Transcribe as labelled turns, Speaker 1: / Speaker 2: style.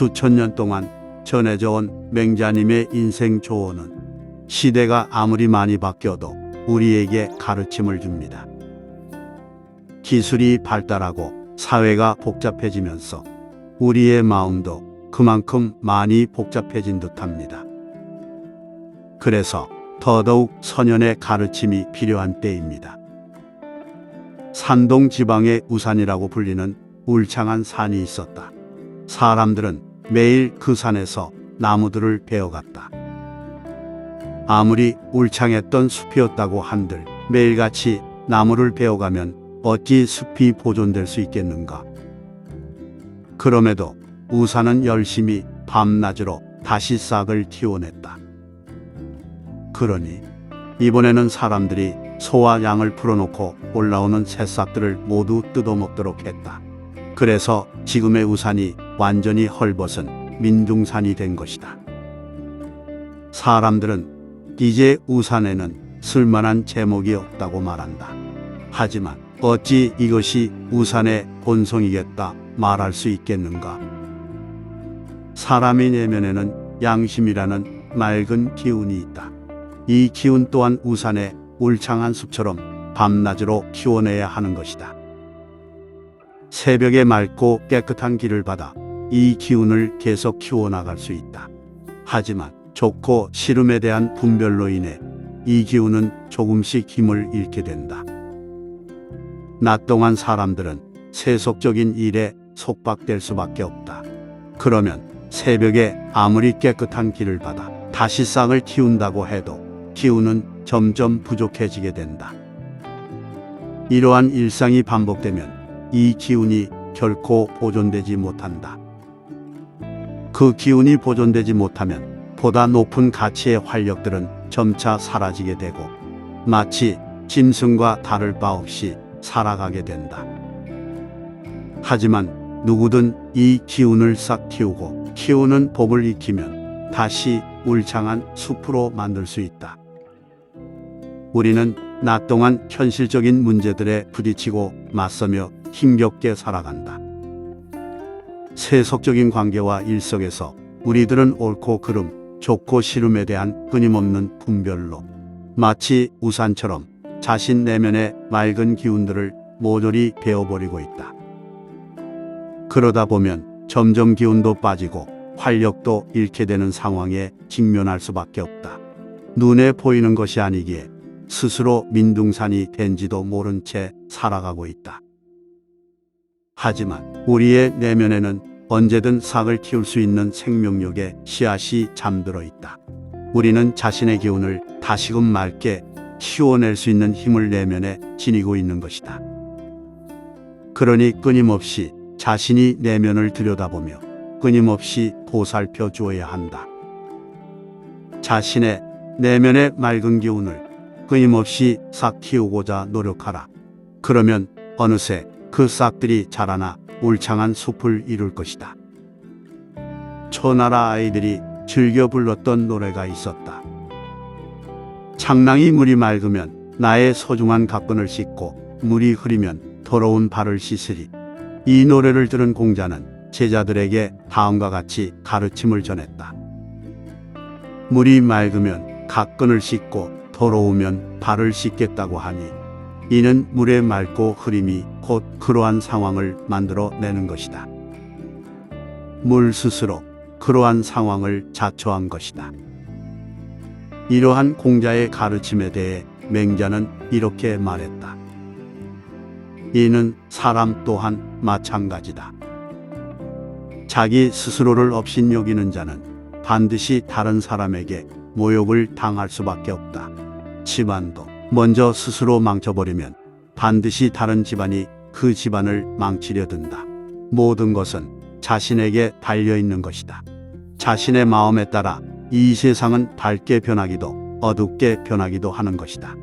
Speaker 1: 수천 년 동안 전해져 온 맹자님의 인생 조언은 시대가 아무리 많이 바뀌어도 우리에게 가르침을 줍니다. 기술이 발달하고 사회가 복잡해지면서 우리의 마음도 그만큼 많이 복잡해진 듯합니다. 그래서 더더욱 선현의 가르침이 필요한 때입니다. 산동 지방의 우산이라고 불리는 울창한 산이 있었다. 사람들은 매일 그 산에서 나무들을 베어갔다. 아무리 울창했던 숲이었다고 한들 매일같이 나무를 베어가면 어찌 숲이 보존될 수 있겠는가? 그럼에도 우산은 열심히 밤낮으로 다시 싹을 틔워냈다. 그러니 이번에는 사람들이 소와 양을 풀어놓고 올라오는 새싹들을 모두 뜯어먹도록 했다. 그래서 지금의 우산이 완전히 헐벗은 민둥산이 된 것이다. 사람들은 이제 우산에는 쓸만한 제목이 없다고 말한다. 하지만 어찌 이것이 우산의 본성이겠다 말할 수 있겠는가? 사람의 내면에는 양심이라는 맑은 기운이 있다. 이 기운 또한 우산의 울창한 숲처럼 밤낮으로 키워내야 하는 것이다. 새벽에 맑고 깨끗한 길을 받아 이 기운을 계속 키워나갈 수 있다. 하지만 좋고 싫음에 대한 분별로 인해 이 기운은 조금씩 힘을 잃게 된다. 낮 동안 사람들은 세속적인 일에 속박될 수밖에 없다. 그러면 새벽에 아무리 깨끗한 길을 받아 다시 싹을 틔운다고 해도 기운은 점점 부족해지게 된다. 이러한 일상이 반복되면 이 기운이 결코 보존되지 못한다. 그 기운이 보존되지 못하면 보다 높은 가치의 활력들은 점차 사라지게 되고 마치 짐승과 다를 바 없이 살아가게 된다. 하지만 누구든 이 기운을 싹 틔우고 키우는 법을 익히면 다시 울창한 숲으로 만들 수 있다. 우리는 낮 동안 현실적인 문제들에 부딪히고 맞서며 힘겹게 살아간다. 세속적인 관계와 일석에서 우리들은 옳고 그름, 좋고 싫음에 대한 끊임없는 분별로 마치 우산처럼 자신 내면의 맑은 기운들을 모조리 베어버리고 있다. 그러다 보면 점점 기운도 빠지고 활력도 잃게 되는 상황에 직면할 수밖에 없다. 눈에 보이는 것이 아니기에 스스로 민둥산이 된지도 모른 채 살아가고 있다. 하지만 우리의 내면에는 언제든 싹을 틔울 수 있는 생명력의 씨앗이 잠들어 있다. 우리는 자신의 기운을 다시금 맑게 키워낼 수 있는 힘을 내면에 지니고 있는 것이다. 그러니 끊임없이 자신이 내면을 들여다보며 끊임없이 보살펴 주어야 한다. 자신의 내면의 맑은 기운을 끊임없이 싹 틔우고자 노력하라. 그러면 어느새 그 싹들이 자라나 울창한 숲을 이룰 것이다. 초나라 아이들이 즐겨 불렀던 노래가 있었다. 창랑이 물이 맑으면 나의 소중한 가끈을 씻고 물이 흐리면 더러운 발을 씻으리. 이 노래를 들은 공자는 제자들에게 다음과 같이 가르침을 전했다. 물이 맑으면 가끈을 씻고 더러우면 발을 씻겠다고 하니 이는 물의 맑고 흐림이 곧 그러한 상황을 만들어 내는 것이다. 물 스스로 그러한 상황을 자초한 것이다. 이러한 공자의 가르침에 대해 맹자는 이렇게 말했다. 이는 사람 또한 마찬가지다. 자기 스스로를 업신여기는 자는 반드시 다른 사람에게 모욕을 당할 수밖에 없다. 집안도 먼저 스스로 망쳐버리면 반드시 다른 집안이 그 집안을 망치려 든다. 모든 것은 자신에게 달려있는 것이다. 자신의 마음에 따라 이 세상은 밝게 변하기도 어둡게 변하기도 하는 것이다.